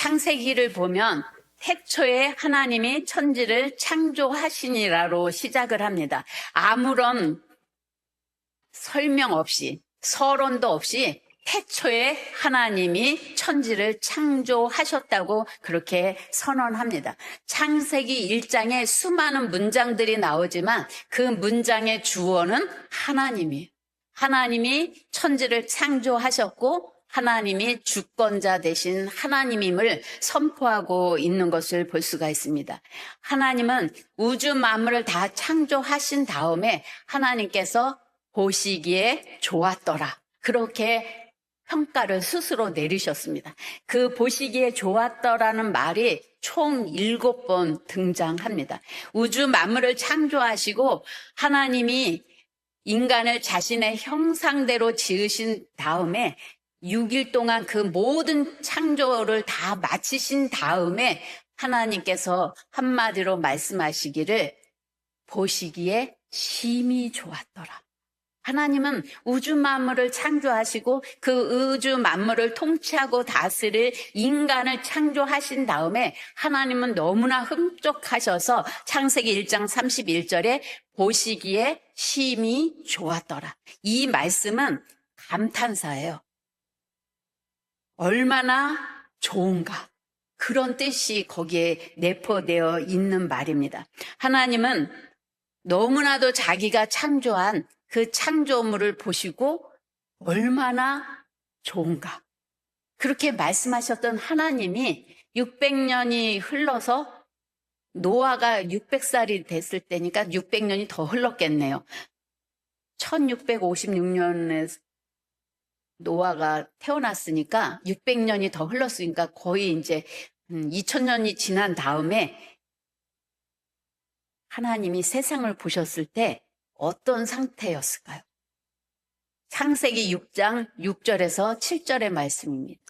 창세기를 보면 태초에 하나님이 천지를 창조하시니라로 시작을 합니다. 아무런 설명 없이, 서론도 없이 태초에 하나님이 천지를 창조하셨다고 그렇게 선언합니다. 창세기 1장에 수많은 문장들이 나오지만 그 문장의 주어는 하나님이에요. 하나님이 천지를 창조하셨고 하나님이 주권자 되신 하나님임을 선포하고 있는 것을 볼 수가 있습니다. 하나님은 우주 만물을 다 창조하신 다음에 하나님께서 보시기에 좋았더라. 그렇게 평가를 스스로 내리셨습니다. 그 보시기에 좋았더라는 말이 총 7번 등장합니다. 우주 만물을 창조하시고 하나님이 인간을 자신의 형상대로 지으신 다음에 6일 동안 그 모든 창조를 다 마치신 다음에 하나님께서 한마디로 말씀하시기를 보시기에 심히 좋았더라. 하나님은 우주 만물을 창조하시고 그 우주 만물을 통치하고 다스릴 인간을 창조하신 다음에 하나님은 너무나 흡족하셔서 창세기 1장 31절에 보시기에 심히 좋았더라. 이 말씀은 감탄사예요. 얼마나 좋은가. 그런 뜻이 거기에 내포되어 있는 말입니다. 하나님은 너무나도 자기가 창조한 그 창조물을 보시고 얼마나 좋은가. 그렇게 말씀하셨던 하나님이 600년이 흘러서 노아가 600살이 됐을 때니까 600년이 더 흘렀겠네요. 1656년에 노아가 태어났으니까 600년이 더 흘렀으니까 거의 이제 2000년이 지난 다음에 하나님이 세상을 보셨을 때 어떤 상태였을까요? 창세기 6장 6절에서 7절의 말씀입니다.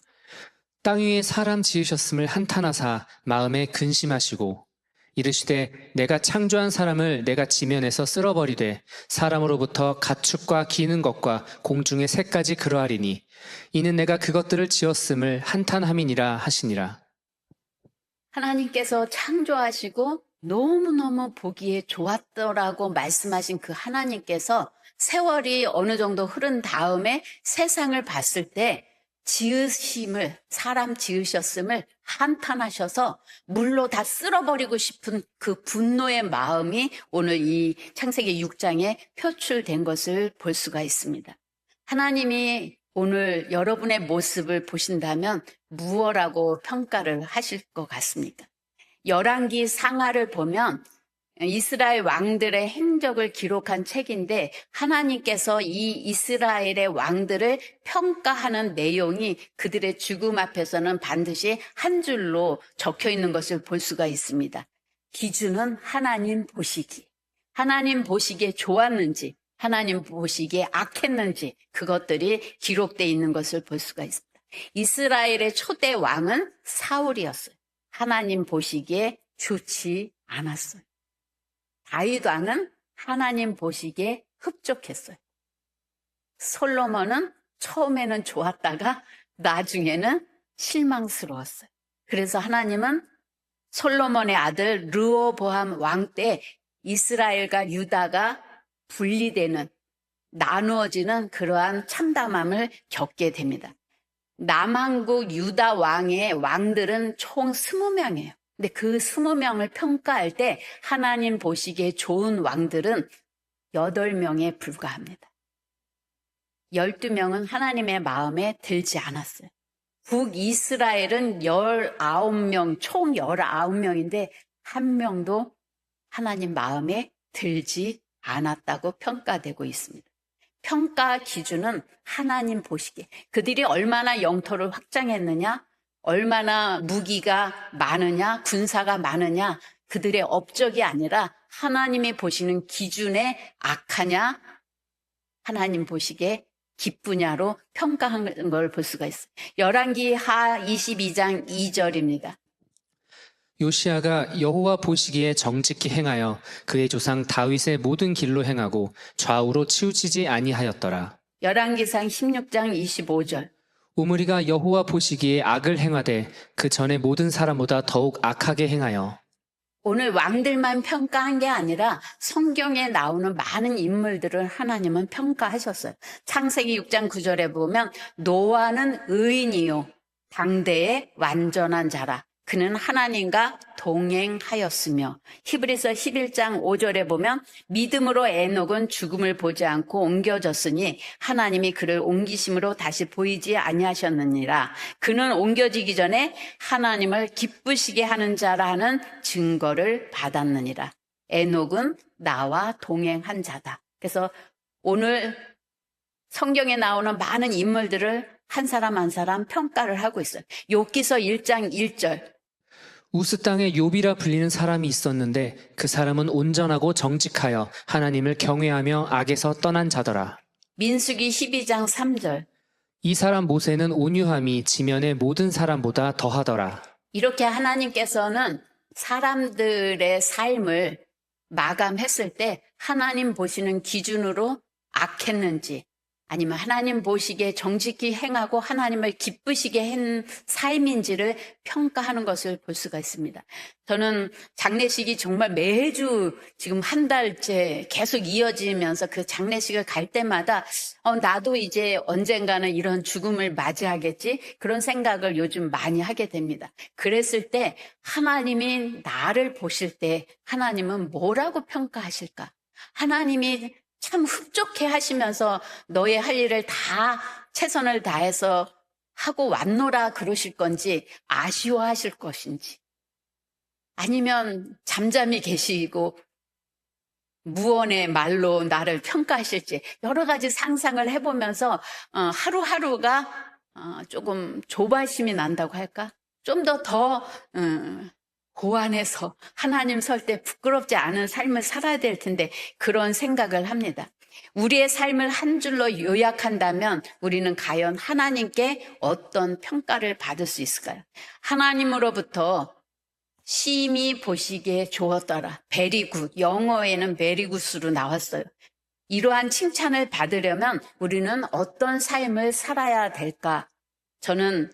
땅 위에 사람 지으셨음을 한탄하사 마음에 근심하시고 이르시되 내가 창조한 사람을 내가 지면에서 쓸어버리되 사람으로부터 가축과 기는 것과 공중의 새까지 그러하리니 이는 내가 그것들을 지었음을 한탄함이니라 하시니라. 하나님께서 창조하시고 너무너무 보기에 좋았더라고 말씀하신 그 하나님께서 세월이 어느 정도 흐른 다음에 세상을 봤을 때 사람 지으셨음을 한탄하셔서 물로 다 쓸어버리고 싶은 그 분노의 마음이 오늘 이 창세기 6장에 표출된 것을 볼 수가 있습니다. 하나님이 오늘 여러분의 모습을 보신다면 무엇라고 평가를 하실 것 같습니까? 열왕기 상하를 보면 이스라엘 왕들의 행적을 기록한 책인데 하나님께서 이 이스라엘의 왕들을 평가하는 내용이 그들의 죽음 앞에서는 반드시 한 줄로 적혀 있는 것을 볼 수가 있습니다. 기준은 하나님 보시기. 하나님 보시기에 좋았는지, 하나님 보시기에 악했는지 그것들이 기록되어 있는 것을 볼 수가 있습니다. 이스라엘의 초대 왕은 사울이었어요. 하나님 보시기에 좋지 않았어요. 다윗 왕은 하나님 보시기에 흡족했어요. 솔로몬은 처음에는 좋았다가 나중에는 실망스러웠어요. 그래서 하나님은 솔로몬의 아들 르호보암 왕 때 이스라엘과 유다가 분리되는, 나누어지는 그러한 참담함을 겪게 됩니다. 남한국 유다 왕의 왕들은 총 20명이에요. 근데 그 20명을 평가할 때 하나님 보시기에 좋은 왕들은 8명에 불과합니다. 12명은 하나님의 마음에 들지 않았어요. 북이스라엘은 19명, 총 19명인데 한 명도 하나님 마음에 들지 않았다고 평가되고 있습니다. 평가 기준은 하나님 보시기에 그들이 얼마나 영토를 확장했느냐, 얼마나 무기가 많으냐, 군사가 많으냐, 그들의 업적이 아니라 하나님이 보시는 기준에 악하냐, 하나님 보시기에 기쁘냐로 평가한 걸 볼 수가 있어요. 열왕기 하 22장 2절입니다. 요시야가 여호와 보시기에 정직히 행하여 그의 조상 다윗의 모든 길로 행하고 좌우로 치우치지 아니하였더라. 열왕기상 16장 25절. 오므리가 여호와 보시기에 악을 행하되 그 전에 모든 사람보다 더욱 악하게 행하여 오늘 왕들만 평가한 게 아니라 성경에 나오는 많은 인물들을 하나님은 평가하셨어요. 창세기 6장 9절에 보면 노아는 의인이요 당대의 완전한 자라. 그는 하나님과 동행하였으며, 히브리서 11장 5절에 보면 믿음으로 에녹은 죽음을 보지 않고 옮겨졌으니 하나님이 그를 옮기심으로 다시 보이지 아니하셨느니라. 그는 옮겨지기 전에 하나님을 기쁘시게 하는 자라는 증거를 받았느니라. 에녹은 나와 동행한 자다. 그래서 오늘 성경에 나오는 많은 인물들을 한 사람 한 사람 평가를 하고 있어요. 욥기서 1장 1절. 우스 땅에 욥이라 불리는 사람이 있었는데 그 사람은 온전하고 정직하여 하나님을 경외하며 악에서 떠난 자더라. 민수기 12장 3절. 이 사람 모세는 온유함이 지면의 모든 사람보다 더하더라. 이렇게 하나님께서는 사람들의 삶을 마감했을 때 하나님 보시는 기준으로 악했는지 아니면 하나님 보시기에 정직히 행하고 하나님을 기쁘시게 한 삶인지를 평가하는 것을 볼 수가 있습니다. 저는 장례식이 정말 매주 지금 한 달째 계속 이어지면서 그 장례식을 갈 때마다 나도 이제 언젠가는 이런 죽음을 맞이하겠지, 그런 생각을 요즘 많이 하게 됩니다. 그랬을 때 하나님이 나를 보실 때 하나님은 뭐라고 평가하실까? 하나님이 참 흡족해 하시면서 너의 할 일을 다 최선을 다해서 하고 왔노라 그러실 건지, 아쉬워하실 것인지, 아니면 잠잠히 계시고 무언의 말로 나를 평가하실지, 여러 가지 상상을 해보면서 하루하루가 조금 조바심이 난다고 할까? 좀 더 고안해서 하나님 설 때 부끄럽지 않은 삶을 살아야 될 텐데, 그런 생각을 합니다. 우리의 삶을 한 줄로 요약한다면 우리는 과연 하나님께 어떤 평가를 받을 수 있을까요? 하나님으로부터 심히 보시기에 좋았더라. very good. 영어에는 very good으로 나왔어요. 이러한 칭찬을 받으려면 우리는 어떤 삶을 살아야 될까? 저는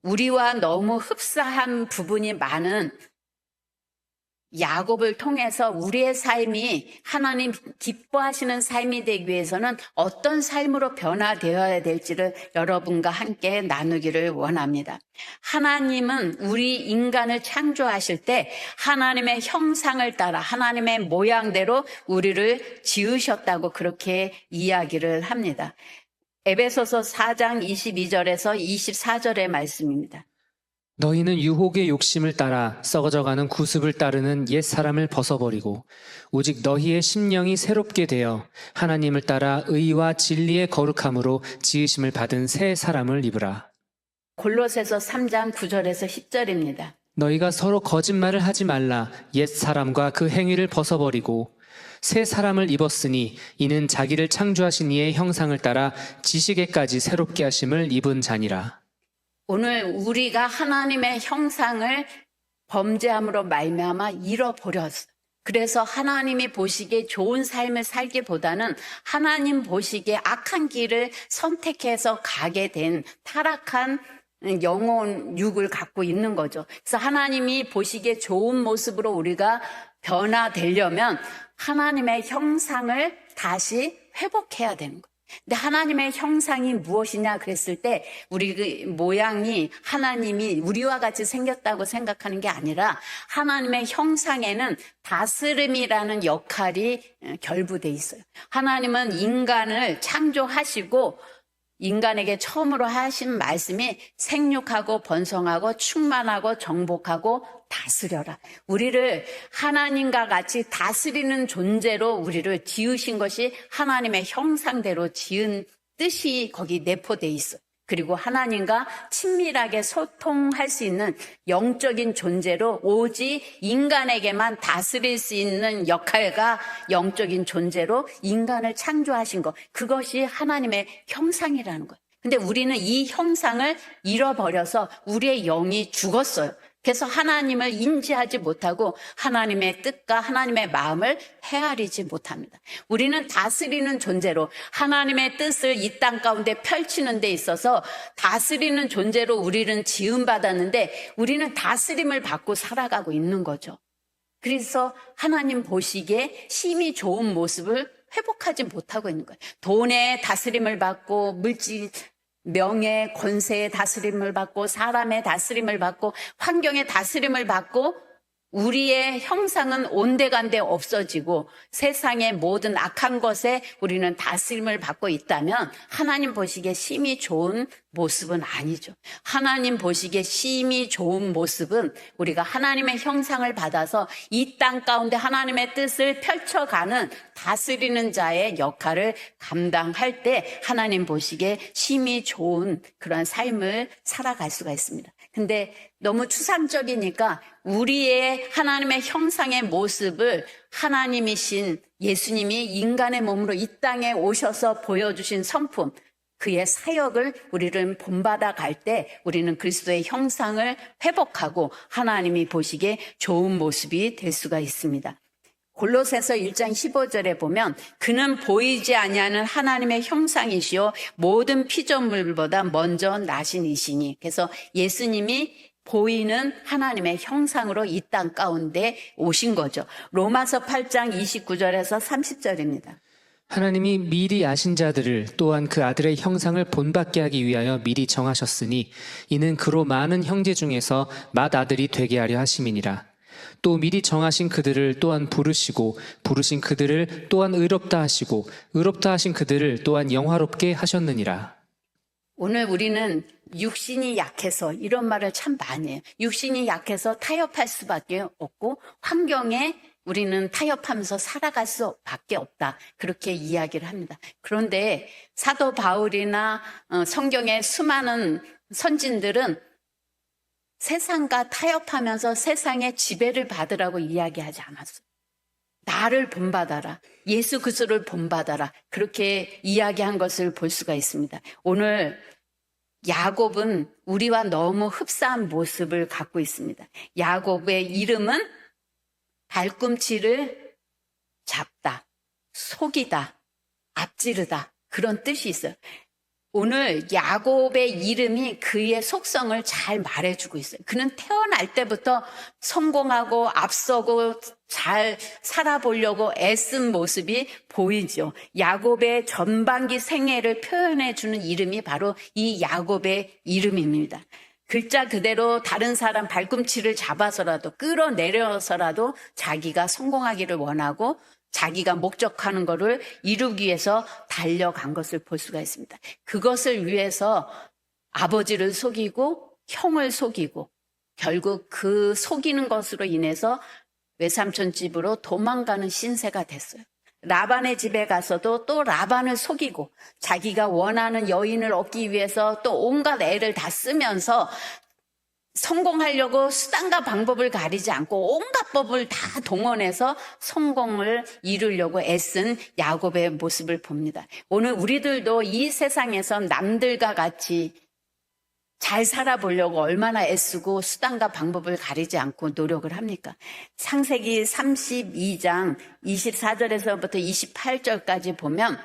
우리와 너무 흡사한 부분이 많은 야곱을 통해서 우리의 삶이 하나님 기뻐하시는 삶이 되기 위해서는 어떤 삶으로 변화되어야 될지를 여러분과 함께 나누기를 원합니다. 하나님은 우리 인간을 창조하실 때 하나님의 형상을 따라 하나님의 모양대로 우리를 지으셨다고 그렇게 이야기를 합니다. 에베소서 4장 22절에서 24절의 말씀입니다. 너희는 유혹의 욕심을 따라 썩어져가는 구습을 따르는 옛 사람을 벗어버리고 오직 너희의 심령이 새롭게 되어 하나님을 따라 의와 진리의 거룩함으로 지으심을 받은 새 사람을 입으라. 골로새서 3장 9절에서 10절입니다. 너희가 서로 거짓말을 하지 말라. 옛 사람과 그 행위를 벗어버리고 새 사람을 입었으니 이는 자기를 창조하신 이의 형상을 따라 지식에까지 새롭게 하심을 입은 자니라. 오늘 우리가 하나님의 형상을 범죄함으로 말미암아 잃어버렸어요. 그래서 하나님이 보시기에 좋은 삶을 살기보다는 하나님 보시기에 악한 길을 선택해서 가게 된 타락한 영혼 육을 갖고 있는 거죠. 그래서 하나님이 보시기에 좋은 모습으로 우리가 변화되려면 하나님의 형상을 다시 회복해야 되는 거예요. 근데 하나님의 형상이 무엇이냐 그랬을 때 우리 그 모양이 하나님이 우리와 같이 생겼다고 생각하는 게 아니라 하나님의 형상에는 다스림이라는 역할이 결부돼 있어요. 하나님은 인간을 창조하시고 인간에게 처음으로 하신 말씀이 생육하고 번성하고 충만하고 정복하고 다스려라. 우리를 하나님과 같이 다스리는 존재로 우리를 지으신 것이 하나님의 형상대로 지은 뜻이 거기 내포되어 있어요. 그리고 하나님과 친밀하게 소통할 수 있는 영적인 존재로 오직 인간에게만 다스릴 수 있는 역할과 영적인 존재로 인간을 창조하신 것, 그것이 하나님의 형상이라는 거예요. 근데 우리는 이 형상을 잃어버려서 우리의 영이 죽었어요. 그래서 하나님을 인지하지 못하고 하나님의 뜻과 하나님의 마음을 헤아리지 못합니다. 우리는 다스리는 존재로 하나님의 뜻을 이 땅 가운데 펼치는 데 있어서 다스리는 존재로 우리는 지음받았는데 우리는 다스림을 받고 살아가고 있는 거죠. 그래서 하나님 보시기에 심히 좋은 모습을 회복하지 못하고 있는 거예요. 돈의 다스림을 받고 물질, 명예, 권세의 다스림을 받고 사람의 다스림을 받고 환경의 다스림을 받고 우리의 형상은 온데간데 없어지고 세상의 모든 악한 것에 우리는 다스림을 받고 있다면 하나님 보시기에 심히 좋은 모습은 아니죠. 하나님 보시기에 심히 좋은 모습은 우리가 하나님의 형상을 받아서 이 땅 가운데 하나님의 뜻을 펼쳐가는 다스리는 자의 역할을 감당할 때 하나님 보시기에 심히 좋은 그런 삶을 살아갈 수가 있습니다. 근데 너무 추상적이니까 우리의 하나님의 형상의 모습을 하나님이신 예수님이 인간의 몸으로 이 땅에 오셔서 보여주신 성품, 그의 사역을 우리는 본받아 갈 때 우리는 그리스도의 형상을 회복하고 하나님이 보시기에 좋은 모습이 될 수가 있습니다. 골로새서 1장 15절에 보면 그는 보이지 아니하는 하나님의 형상이시요 모든 피조물보다 먼저 나신 이시니, 그래서 예수님이 보이는 하나님의 형상으로 이 땅 가운데 오신 거죠. 로마서 8장 29절에서 30절입니다. 하나님이 미리 아신 자들을 또한 그 아들의 형상을 본받게 하기 위하여 미리 정하셨으니 이는 그로 많은 형제 중에서 맏아들이 되게 하려 하심이니라. 또 미리 정하신 그들을 또한 부르시고 부르신 그들을 또한 의롭다 하시고 의롭다 하신 그들을 또한 영화롭게 하셨느니라. 오늘 우리는 육신이 약해서 이런 말을 참 많이 해요. 육신이 약해서 타협할 수밖에 없고 환경에 우리는 타협하면서 살아갈 수밖에 없다. 그렇게 이야기를 합니다. 그런데 사도 바울이나 성경의 수많은 선진들은 세상과 타협하면서 세상의 지배를 받으라고 이야기하지 않았어요. 나를 본받아라. 예수 그리스도를 본받아라. 그렇게 이야기한 것을 볼 수가 있습니다. 오늘 야곱은 우리와 너무 흡사한 모습을 갖고 있습니다. 야곱의 이름은 발꿈치를 잡다, 속이다, 앞지르다, 그런 뜻이 있어요. 오늘 야곱의 이름이 그의 속성을 잘 말해주고 있어요. 그는 태어날 때부터 성공하고 앞서고 잘 살아보려고 애쓴 모습이 보이죠. 야곱의 전반기 생애를 표현해주는 이름이 바로 이 야곱의 이름입니다. 글자 그대로 다른 사람 발꿈치를 잡아서라도 끌어내려서라도 자기가 성공하기를 원하고 자기가 목적하는 것을 이루기 위해서 달려간 것을 볼 수가 있습니다. 그것을 위해서 아버지를 속이고 형을 속이고 결국 그 속이는 것으로 인해서 외삼촌 집으로 도망가는 신세가 됐어요. 라반의 집에 가서도 또 라반을 속이고 자기가 원하는 여인을 얻기 위해서 또 온갖 애를 다 쓰면서 성공하려고 수단과 방법을 가리지 않고 온갖 법을 다 동원해서 성공을 이루려고 애쓴 야곱의 모습을 봅니다. 오늘 우리들도 이 세상에서 남들과 같이 잘 살아보려고 얼마나 애쓰고 수단과 방법을 가리지 않고 노력을 합니까? 창세기 32장 24절에서부터 28절까지 보면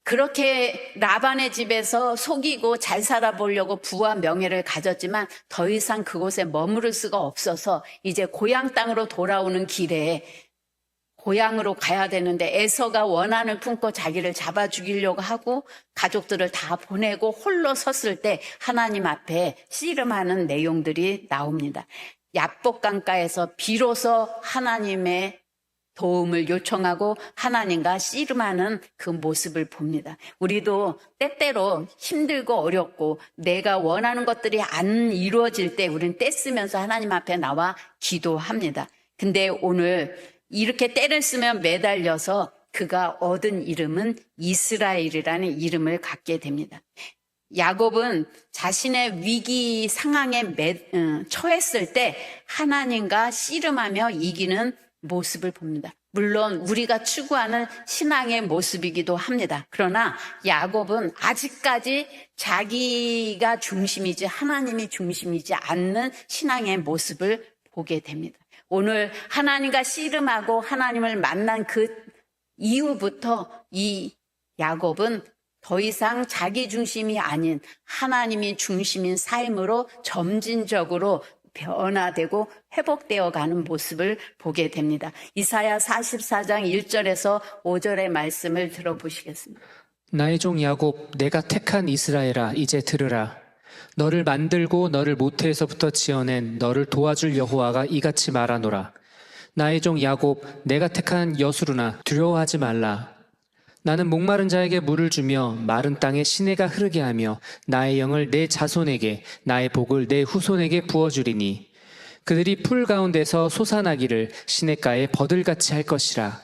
그렇게 라반의 집에서 속이고 잘 살아보려고 부와 명예를 가졌지만 더 이상 그곳에 머무를 수가 없어서 이제 고향 땅으로 돌아오는 길에 고향으로 가야 되는데 에서가 원한을 품고 자기를 잡아 죽이려고 하고 가족들을 다 보내고 홀로 섰을 때 하나님 앞에 씨름하는 내용들이 나옵니다. 야복강가에서 비로소 하나님의 도움을 요청하고 하나님과 씨름하는 그 모습을 봅니다. 우리도 때때로 힘들고 어렵고 내가 원하는 것들이 안 이루어질 때 우리는 떼쓰면서 하나님 앞에 나와 기도합니다. 근데 오늘 이렇게 때를 쓰며 매달려서 그가 얻은 이름은 이스라엘이라는 이름을 갖게 됩니다. 야곱은 자신의 위기 상황에 처했을 때 하나님과 씨름하며 이기는 모습을 봅니다. 물론 우리가 추구하는 신앙의 모습이기도 합니다. 그러나 야곱은 아직까지 자기가 중심이지 하나님이 중심이지 않는 신앙의 모습을 보게 됩니다. 오늘 하나님과 씨름하고 하나님을 만난 그 이후부터 이 야곱은 더 이상 자기 중심이 아닌 하나님이 중심인 삶으로 점진적으로 변화되고 회복되어 가는 모습을 보게 됩니다. 이사야 44장 1절에서 5절의 말씀을 들어보시겠습니다. 나의 종 야곱, 내가 택한 이스라엘아, 이제 들으라. 너를 만들고 너를 모태에서부터 지어낸 너를 도와줄 여호와가 이같이 말하노라. 나의 종 야곱, 내가 택한 여수르나 두려워하지 말라. 나는 목마른 자에게 물을 주며 마른 땅에 시내가 흐르게 하며 나의 영을 내 자손에게 나의 복을 내 후손에게 부어주리니 그들이 풀 가운데서 솟아나기를 시냇가에 버들같이 할 것이라.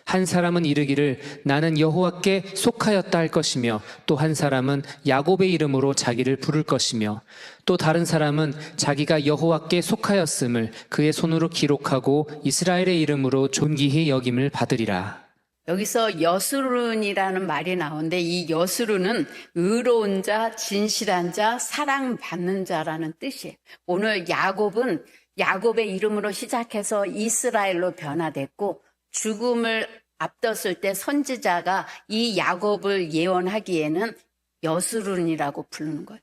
한 사람은 이르기를 나는 여호와께 속하였다 할 것이며 또 한 사람은 야곱의 이름으로 자기를 부를 것이며 또 다른 사람은 자기가 여호와께 속하였음을 그의 손으로 기록하고 이스라엘의 이름으로 존귀히 여김을 받으리라. 여기서 여수룬이라는 말이 나오는데 이 여수룬은 의로운 자, 진실한 자, 사랑받는 자라는 뜻이에요. 오늘 야곱은 야곱의 이름으로 시작해서 이스라엘로 변화됐고 죽음을 앞뒀을 때 선지자가 이 야곱을 예언하기에는 여수룬이라고 부르는 거예요.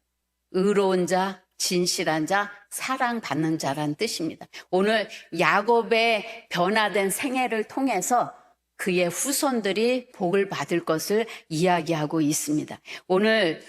의로운 자, 진실한 자, 사랑받는 자라는 뜻입니다. 오늘 야곱의 변화된 생애를 통해서 그의 후손들이 복을 받을 것을 이야기하고 있습니다. 오늘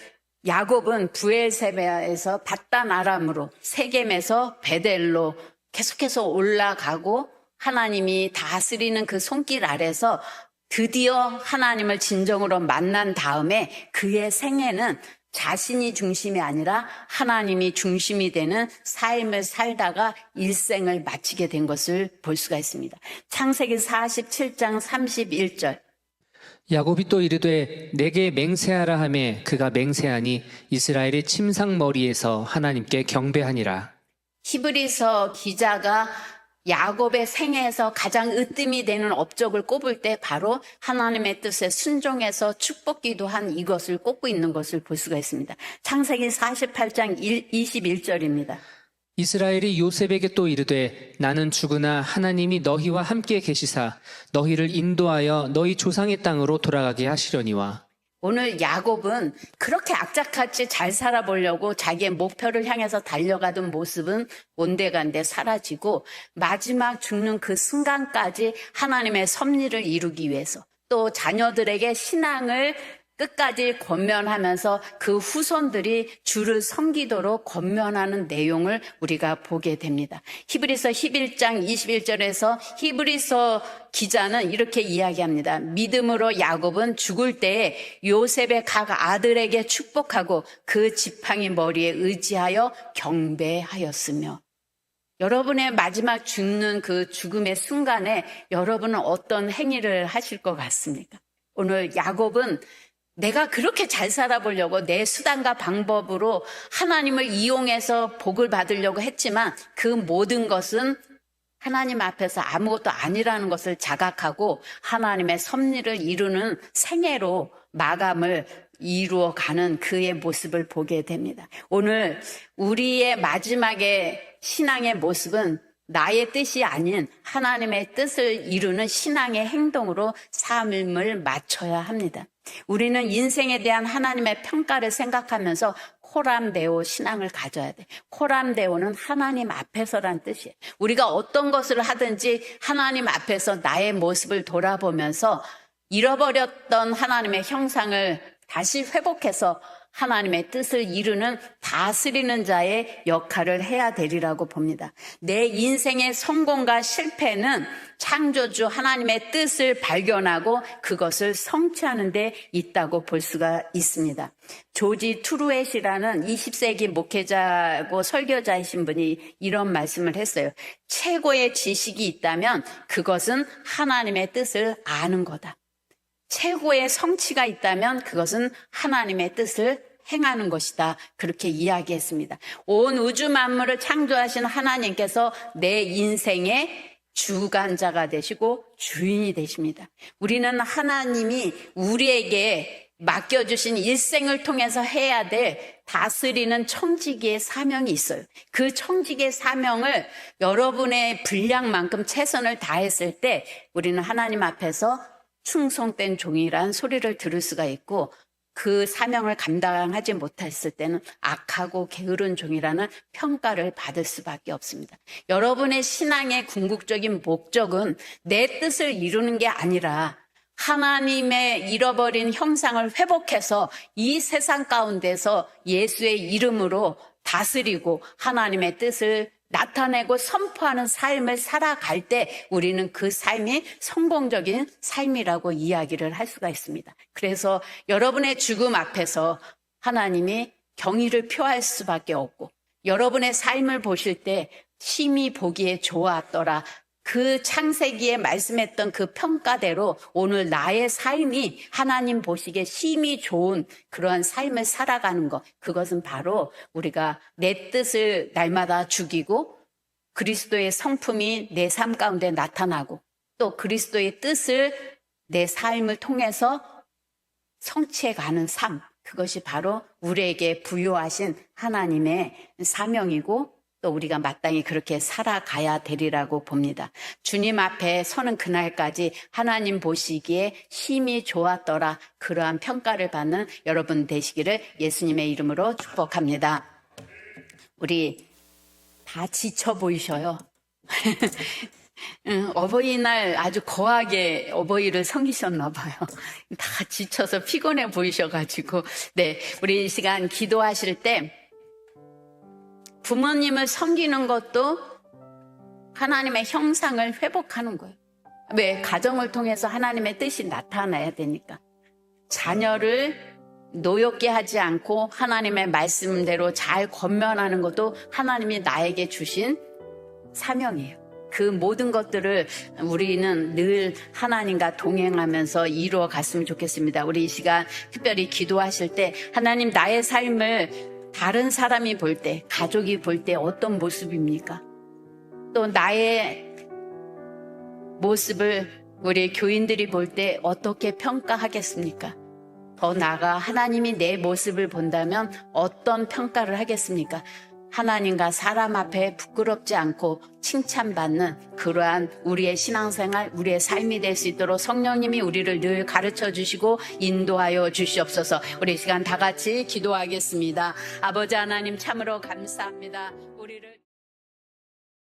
야곱은 브엘세바에서 밧단 아람으로 세겜에서 베델로 계속해서 올라가고 하나님이 다스리는 그 손길 아래서 드디어 하나님을 진정으로 만난 다음에 그의 생애는 자신이 중심이 아니라 하나님이 중심이 되는 삶을 살다가 일생을 마치게 된 것을 볼 수가 있습니다. 창세기 47장 31절. 야곱이 또 이르되 내게 맹세하라 하매 그가 맹세하니 이스라엘의 침상머리에서 하나님께 경배하니라. 히브리서 기자가 야곱의 생애에서 가장 으뜸이 되는 업적을 꼽을 때 바로 하나님의 뜻에 순종해서 축복기도한 이것을 꼽고 있는 것을 볼 수가 있습니다. 창세기 48장 21절입니다. 이스라엘이 요셉에게 또 이르되 나는 죽으나 하나님이 너희와 함께 계시사 너희를 인도하여 너희 조상의 땅으로 돌아가게 하시려니와. 오늘 야곱은 그렇게 악착같이 잘 살아보려고 자기의 목표를 향해서 달려가던 모습은 온데간데 사라지고 마지막 죽는 그 순간까지 하나님의 섭리를 이루기 위해서 또 자녀들에게 신앙을 끝까지 권면하면서 그 후손들이 주를 섬기도록 권면하는 내용을 우리가 보게 됩니다. 히브리서 11장 21절에서 히브리서 기자는 이렇게 이야기합니다. 믿음으로 야곱은 죽을 때에 요셉의 각 아들에게 축복하고 그 지팡이 머리에 의지하여 경배하였으며. 여러분의 마지막 죽는 그 죽음의 순간에 여러분은 어떤 행위를 하실 것 같습니까? 오늘 야곱은 내가 그렇게 잘 살아보려고 내 수단과 방법으로 하나님을 이용해서 복을 받으려고 했지만 그 모든 것은 하나님 앞에서 아무것도 아니라는 것을 자각하고 하나님의 섭리를 이루는 생애로 마감을 이루어가는 그의 모습을 보게 됩니다. 오늘 우리의 마지막의 신앙의 모습은 나의 뜻이 아닌 하나님의 뜻을 이루는 신앙의 행동으로 삶을 맞춰야 합니다. 우리는 인생에 대한 하나님의 평가를 생각하면서 코람데오 신앙을 가져야 돼. 코람데오는 하나님 앞에서란 뜻이에요. 우리가 어떤 것을 하든지 하나님 앞에서 나의 모습을 돌아보면서 잃어버렸던 하나님의 형상을 다시 회복해서 하나님의 뜻을 이루는 다스리는 자의 역할을 해야 되리라고 봅니다. 내 인생의 성공과 실패는 창조주 하나님의 뜻을 발견하고 그것을 성취하는 데 있다고 볼 수가 있습니다. 조지 트루엣이라는 20세기 목회자고 설교자이신 분이 이런 말씀을 했어요. 최고의 지식이 있다면 그것은 하나님의 뜻을 아는 거다. 최고의 성취가 있다면 그것은 하나님의 뜻을 행하는 것이다. 그렇게 이야기했습니다. 온 우주 만물을 창조하신 하나님께서 내 인생에 주관자가 되시고 주인이 되십니다. 우리는 하나님이 우리에게 맡겨주신 일생을 통해서 해야 될 다스리는 청지기의 사명이 있어요. 그 청지기의 사명을 여러분의 분량만큼 최선을 다했을 때 우리는 하나님 앞에서 충성된 종이란 소리를 들을 수가 있고, 그 사명을 감당하지 못했을 때는 악하고 게으른 종이라는 평가를 받을 수밖에 없습니다. 여러분의 신앙의 궁극적인 목적은 내 뜻을 이루는 게 아니라 하나님의 잃어버린 형상을 회복해서 이 세상 가운데서 예수의 이름으로 다스리고 하나님의 뜻을 나타내고 선포하는 삶을 살아갈 때 우리는 그 삶이 성공적인 삶이라고 이야기를 할 수가 있습니다. 그래서 여러분의 죽음 앞에서 하나님이 경의를 표할 수밖에 없고, 여러분의 삶을 보실 때 심히 보기에 좋았더라, 그 창세기에 말씀했던 그 평가대로 오늘 나의 삶이 하나님 보시기에 심히 좋은 그러한 삶을 살아가는 것, 그것은 바로 우리가 내 뜻을 날마다 죽이고 그리스도의 성품이 내 삶 가운데 나타나고 또 그리스도의 뜻을 내 삶을 통해서 성취해가는 삶, 그것이 바로 우리에게 부여하신 하나님의 사명이고 또 우리가 마땅히 그렇게 살아가야 되리라고 봅니다. 주님 앞에 서는 그날까지 하나님 보시기에 심히 좋았더라, 그러한 평가를 받는 여러분 되시기를 예수님의 이름으로 축복합니다. 우리 다 지쳐 보이셔요. 어버이날 아주 거하게 어버이를 섬기셨나 봐요. 다 지쳐서 피곤해 보이셔가지고, 네, 우리 이 시간 기도하실 때 부모님을 섬기는 것도 하나님의 형상을 회복하는 거예요. 왜? 가정을 통해서 하나님의 뜻이 나타나야 되니까. 자녀를 노엽게 하지 않고 하나님의 말씀대로 잘 권면하는 것도 하나님이 나에게 주신 사명이에요. 그 모든 것들을 우리는 늘 하나님과 동행하면서 이루어 갔으면 좋겠습니다. 우리 이 시간 특별히 기도하실 때 하나님, 나의 삶을 다른 사람이 볼 때, 가족이 볼 때 어떤 모습입니까? 또 나의 모습을 우리 교인들이 볼 때 어떻게 평가하겠습니까? 더 나아가 하나님이 내 모습을 본다면 어떤 평가를 하겠습니까? 하나님과 사람 앞에 부끄럽지 않고 칭찬받는 그러한 우리의 신앙생활, 우리의 삶이 될 수 있도록 성령님이 우리를 늘 가르쳐 주시고 인도하여 주시옵소서. 우리 이 시간 다 같이 기도하겠습니다. 아버지 하나님, 참으로 감사합니다. 우리를